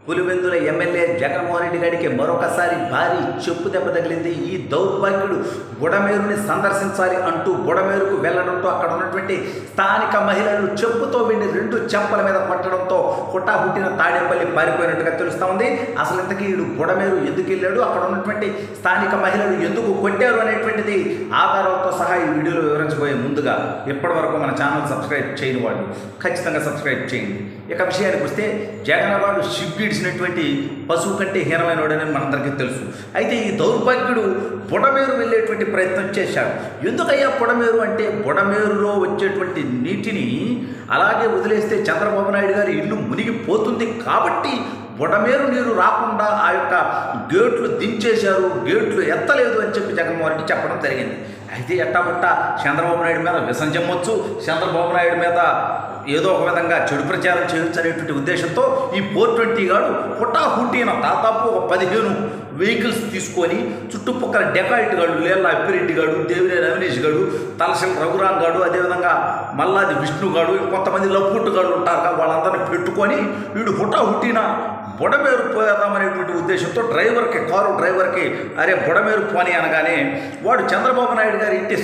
Pulivendula MLA Jaganmohan Reddy గారికి మరొకసారి భారీ చెప్పు దెబ్బ తగిలింది. ఈ దౌర్భాగ్యుడు బుడమేరుని సందర్శించాలి అంటూ బుడమేరుకు వెళ్లడంతో అక్కడ ఉన్నటువంటి స్థానిక మహిళలు చెప్పుతో వెండి 2 చెంపల మీద పట్టడంతో హుటాహుట్టిన తాడేపల్లి పారిపోయినట్టుగా తెలుస్తూ ఉంది. అసలు ఇంతకీ వీడు బుడమేరు ఎందుకు వెళ్ళాడు, అక్కడ ఉన్నటువంటి స్థానిక మహిళలు ఎందుకు కొట్టారు అనేటువంటిది ఆధారాలతో సహా ఈ వీడియోలో వివరించబోయే ముందుగా ఇప్పటి వరకు మన ఛానల్ సబ్స్క్రైబ్ చేయని వాళ్ళు ఖచ్చితంగా సబ్స్క్రైబ్ చేయండి. ఇక విషయానికి వస్తే జగన్వాడు సిగ్గిడిచినటువంటి పశువు కంటే హీనమైనవాడని మనందరికీ తెలుసు. అయితే ఈ దౌర్భాగ్యుడు బుడమేరు వెళ్ళేటువంటి ప్రయత్నం చేశాడు. ఎందుకయ్యా బుడమేరు అంటే, బుడమేరులో వచ్చేటువంటి నీటిని అలాగే వదిలేస్తే చంద్రబాబు నాయుడు గారి ఇల్లు మునిగిపోతుంది కాబట్టి బుడమేరు నీరు రాకుండా ఆ యొక్క గేట్లు దించేశారు, గేట్లు ఎత్తలేదు అని చెప్పి జగన్మోహన్ రెడ్డి చెప్పడం జరిగింది. అయితే ఎట్టాబుట్ట చంద్రబాబు నాయుడు మీద విషం జమ్మొచ్చు, చంద్రబాబు నాయుడు మీద ఏదో ఒక విధంగా చెడు ప్రచారం చేయొచ్చు అనేటువంటి ఉద్దేశంతో ఈ 420 గాడు హుటాహుటీన దాదాపు ఒక 15 వెహికల్స్ తీసుకొని చుట్టుపక్కల డెకాయిట్ గాడు, లేళ్ళ అప్పిరెడ్డి గాడు, దేవినేని అవినేష్ గాడు, తలసిల రఘురాం గాడు, అదేవిధంగా మల్లాది విష్ణు గాడు, కొంతమంది లప్పుట్టు గాడు ఉంటారు, వాళ్ళందరినీ పెట్టుకొని వీడు హుటాహుటీన బుడమేరు పోదామనేటువంటి ఉద్దేశంతో కారు డ్రైవర్కి అరే బుడమేరు పోని అనగానే వాడు చంద్రబాబు నాయుడు గారి ఇంటి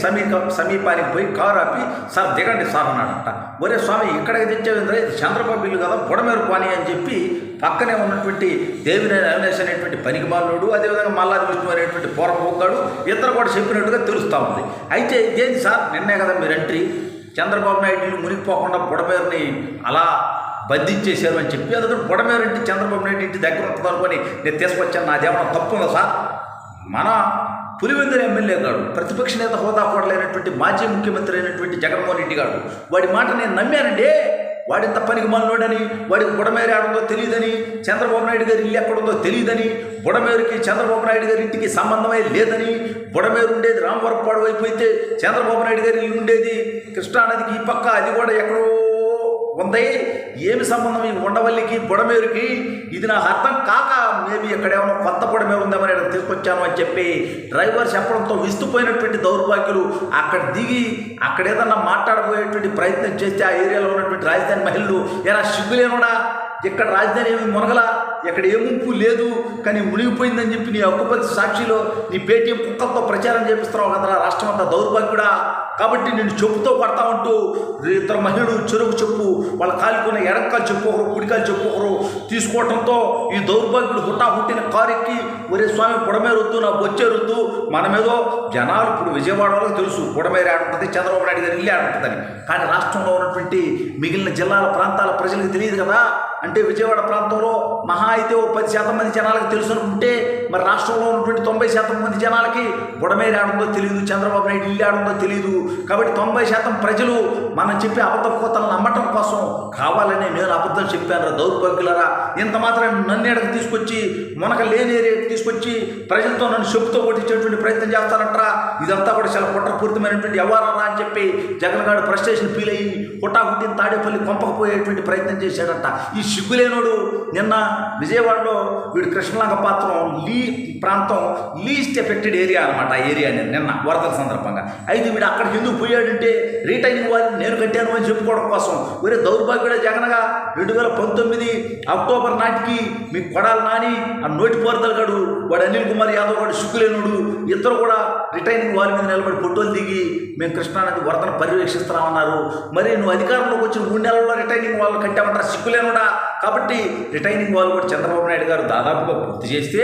సమీపానికి పోయి కారు ఆపి, సార్ దిగండి సార్ అన్నాడంట. ఒరే స్వామి ఇక్కడికి తెచ్చేంద్ర ఇది చంద్రబాబు ఇల్లు కదా, బుడమేరు పోని అని చెప్పి పక్కనే ఉన్నటువంటి దేవినేని అవినేష్ అనేటువంటి పనికిమాలుడు, అదేవిధంగా మల్లాది విష్ణు అనేటువంటి పోరపోగాడు ఇద్దరు కూడా చెప్పినట్టుగా తెలుస్తూ ఉంది. అయితే ఇదేంటి సార్, నిన్నే కదా మీరు ఎంట్రీ, చంద్రబాబు నాయుడు ఇల్లు మునిగిపోకుండా బుడమేరుని అలా బంధించేశారు అని చెప్పి, అందుకని బుడమేరు ఇంటి చంద్రబాబు నాయుడు ఇంటి దగ్గర ఉంటుంది అనుకొని నేను తీసుకొచ్చాను, నాదేమన్నా తప్పు ఉందా సార్? మన పులివెందుల ఎమ్మెల్యే గాడు, ప్రతిపక్ష నేత హోదా కూడలేనటువంటి మాజీ ముఖ్యమంత్రి అయినటువంటి జగన్మోహన్ రెడ్డి గారు, వాడి మాట నేను నమ్మానండి. వాడింత పనికి మనలోడని, వాడికి బుడమేరు ఆడుందో తెలియదని, చంద్రబాబు నాయుడు గారి ఇల్లు ఎక్కడుందో తెలియదని, బుడమేరుకి చంద్రబాబు నాయుడు గారి ఇంటికి సంబంధమే లేదని, బుడమేరు ఉండేది రామవరపాడు వైపు అయితే చంద్రబాబు నాయుడు గారి ఇల్లు ఉండేది కృష్ణానదికి ఈ పక్క, అది కూడా ఎక్కడో ఉంది. ఏమి సంబంధం ఈ ఉండవల్లికి బుడమేరుకి? ఇది నాకు అర్థం కాక మేబీ ఎక్కడేమో కొత్త బుడమేరు ఉందామని ఇక్కడ తీసుకొచ్చాను అని చెప్పి డ్రైవర్ చెప్పడంతో విస్తుపోయినటువంటి దౌర్భాగ్యులు అక్కడ దిగి అక్కడ ఏదన్నా మాట్లాడబోయేటువంటి ప్రయత్నం చేస్తే ఆ ఏరియాలో ఉన్నటువంటి రాజధాని మహిళలు ఎలా సిగ్గులేనుడా, ఇక్కడ రాజధాని ఏమి మునగలా, ఎక్కడ ఏ ముంపు లేదు కానీ మునిగిపోయిందని చెప్పి నీ హక్కుపతి సాక్షిలో నీ పేటీఎం కుక్కలతో ప్రచారం చేపిస్తున్నావు కదా రాష్ట్రం అంతా, దౌర్భాగ్యుడా. కాబట్టి నేను చెప్పుతో కొడతామంటూ ఇద్దరు మహిళలు చెరుకు చెప్పు, వాళ్ళ కాలికున్న ఎడంకాలు చెప్పు ఒకరు, కుడికాలు చెప్పు ఒకరు తీసుకోవడంతో ఈ దౌర్భాగ్యుడు హుట్టిన కారు ఎక్కి ఒరే స్వామి బుడమేరు వద్దు, నాకు వచ్చేరుద్దు, మనమేదో జనాలు ఇప్పుడు విజయవాడలో తెలుసు బుడమేరు ఆడుంటుంది, చంద్రబాబు నాయుడు గారి ఇల్లు ఆడుంటుందని, కానీ రాష్ట్రంలో ఉన్నటువంటి మిగిలిన జిల్లాల ప్రాంతాల ప్రజలకు తెలియదు కదా. అంటే విజయవాడ ప్రాంతంలో మహా అయితే 10% మంది జనాలకు తెలుసు అనుకుంటే, మరి రాష్ట్రంలో ఉన్నటువంటి 90% మంది జనాలకి బుడమేరు ఆడుందో తెలియదు, చంద్రబాబు నాయుడు ఇల్లు ఆడుందో తెలియదు. కాబట్టి 90% ప్రజలు మనం చెప్పే అబద్ధ కోతలను నమ్మటం కోసం కావాలని నేను అబద్ధం చెప్పాను దౌర్భాగ్యులరా. ఇంత మాత్రం నన్ను ఎడకు తీసుకొచ్చి మునక లేని ఏరియాకి తీసుకొచ్చి ప్రజలతో నన్ను చెప్పుతో కొట్టించేటువంటి ప్రయత్నం చేస్తారంటారా? ఇదంతా కూడా చాలా కుట్రపూరితమైనటువంటి వ్యవహారం అని చెప్పి జగన్ గారు ఫ్రస్ట్రేషన్ ఫీల్ అయ్యి హుటాహుట్టిన తాడేపల్లి కొంపకపోయేటువంటి ప్రయత్నం చేశాడంట. ఈ సిగ్గులేనోడు నిన్న విజయవాడలో వీడు కృష్ణలంక పాత్రం ప్రాంతం లీస్ట్ ఎఫెక్టెడ్ ఏరియా అనమాట. ఆ ఏరియా నిన్న వరదల సందర్భంగా. అయితే వీడు అక్కడికి ఎందుకు పోయాడంటే రీటైనింగ్ వాళ్ళని నేను కట్టాను అని చెప్పుకోవడం కోసం. వేరే దౌర్భాగ్యుడే జగన్గా 2019 అక్టోబర్ నాటికి మీ కొడాలి నాని ఆ నోటి పోరదలగాడు, వాడు అనిల్ కుమార్ యాదవ్ గాడు సిగ్గులేనుడు, ఇద్దరు కూడా రిటైనింగ్ వాళ్ళ మీద నిలబడి ఫోటోలు దిగి మేము కృష్ణానది వరదను పర్యవేక్షిస్తున్నామన్నారు. మరి నువ్వు అధికారంలోకి వచ్చిన 3 నెలల్లో రిటైనింగ్ వాళ్ళు కట్టామంటారు, సిగ్గులేనుడా. కాబట్టి రిటైనింగ్ వాళ్ళు కూడా చంద్రబాబు నాయుడు గారు దాదాపుగా పూర్తి చేస్తే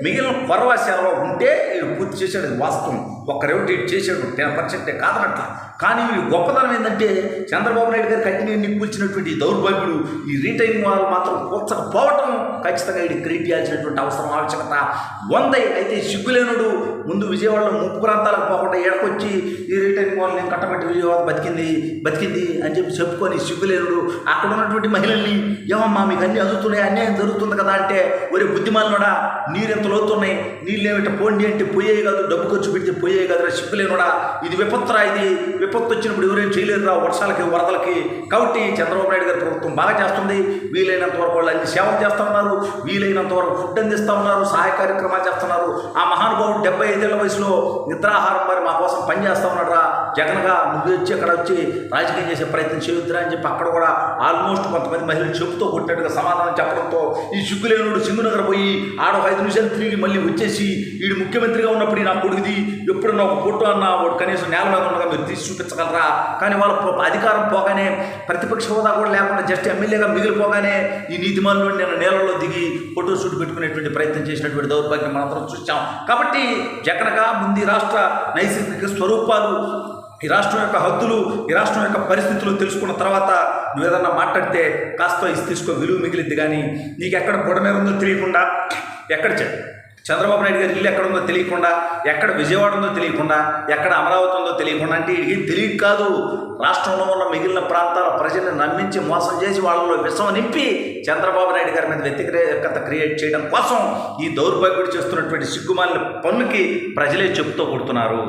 మిగిలిన పర్వాశాలలో ఉంటే వీడు పూర్తి చేశాడు, అది వాస్తవం. ఒక్కరేమిటి చేశాడు 10% కాదనట్ల. కానీ ఈ గొప్పతనం ఏంటంటే చంద్రబాబు నాయుడు గారు కట్టిన కూల్చినటువంటి దౌర్భాగ్యుడు ఈ రీటైనింగ్ వాళ్ళు మాత్రం కూర్చకపోవటం ఖచ్చితంగా ఇది క్రియేట్ చేయాల్సినటువంటి అవసరం ఆవశ్యకత ఉంది. అయితే సిగ్గులేనుడు ముందు విజయవాడలో ముప్పు ప్రాంతాలకు పోకుండా ఏడకొచ్చి ఈ రీటైనింగ్ వాళ్ళు నేను కట్టబెట్టి విజయవాడ బతికింది అని చెప్పి చెప్పుకొని సిగ్గులేనుడు అక్కడ ఉన్నటువంటి మహిళల్ని ఏమమ్మా మీకు అన్నీ అందుతున్నాయి, అన్యాయం జరుగుతుంది కదా అంటే, ఒరే బుద్ధిమాలినోడా నీరు ఎంత లోతున్నాయి, నీళ్ళు ఏమిట పోండి అంటే పోయే కాదు, డబ్బు ఖర్చు పెడితే పోయే పోయే కదరా సిగ్గులేనుడా, ఇది విపత్తురా, ఇది విపత్తు వచ్చినప్పుడు ఎవరేం చేయలేరురా వర్షాలకి వరదలకి. కాబట్టి చంద్రబాబు నాయుడు గారి ప్రభుత్వం బాగా చేస్తుంది. వీలైనంత వరకు వాళ్ళు అన్ని సేవలు చేస్తూ ఉన్నారు, వీలైనంత వరకు ఫుడ్ అందిస్తూ ఉన్నారు, సహాయ కార్యక్రమాలు చేస్తున్నారు. ఆ మహానుభావుడు 75 ఏళ్ల వయసులో నిద్రాహారం మరి మా కోసం పనిచేస్తూ ఉన్నాడురా. జగన్గా నువ్వు వచ్చి అక్కడ వచ్చి రాజకీయం చేసే ప్రయత్నం చేయొద్దురా అని చెప్పి అక్కడ కూడా ఆల్మోస్ట్ కొంతమంది మహిళలు చెప్పుతో కొట్టినట్టుగా సమాధానం చెప్పడంతో ఈ సిగ్గులేనుడు సింగునగర్ పోయి ఆడ 5 నిమిషాలు తిరిగి మళ్ళీ వచ్చేసి వీడు ముఖ్యమంత్రిగా ఉన్నప్పుడు నా కొడుకుది ఎప్పుడన్నా ఒక ఫోటో అన్నా వాడు కనీసం నేల మీద ఉండగా మీరు తీసి చూపించగలరా. కానీ వాళ్ళ అధికారం పోగానే ప్రతిపక్ష హోదా కూడా లేకుండా జస్ట్ ఎమ్మెల్యేగా మిగిలిపోగానే ఈ నీతిమానులు నేను నేలలో దిగి ఫోటో షూట్ పెట్టుకునేటువంటి ప్రయత్నం చేసినటువంటి దౌర్భాగ్యం మనందరం చూసాం. కాబట్టి జగన్గా ముందు రాష్ట్ర నైసర్గిక స్వరూపాలు, ఈ రాష్ట్రం యొక్క హద్దులు, ఈ రాష్ట్రం యొక్క పరిస్థితులు తెలుసుకున్న తర్వాత నువ్వు ఏదన్నా మాట్లాడితే కాస్త తీసుకో విలువ మిగిలిద్ది. కానీ నీకు ఎక్కడ బుడమేర ఉందో తెలియకుండా, ఎక్కడ చంద్రబాబు నాయుడు గారి ఇల్లు ఎక్కడ ఉందో తెలియకుండా, ఎక్కడ విజయవాడ ఉందో తెలియకుండా, ఎక్కడ అమరావతి ఉందో తెలియకుండా, అంటే ఇది తెలియక కాదు, రాష్ట్రంలో ఉన్న మిగిలిన ప్రాంతాల ప్రజల్ని నమ్మించి మోసం చేసి వాళ్ళలో విషం నింపి చంద్రబాబు నాయుడు గారి మీద వ్యతిరేకత క్రియేట్ చేయడం కోసం ఈ దౌర్భాగ్యుడు చేస్తున్నటువంటి సిగ్గుమాలిన పనులకి ప్రజలే చెప్పుతో కొడుతున్నారు.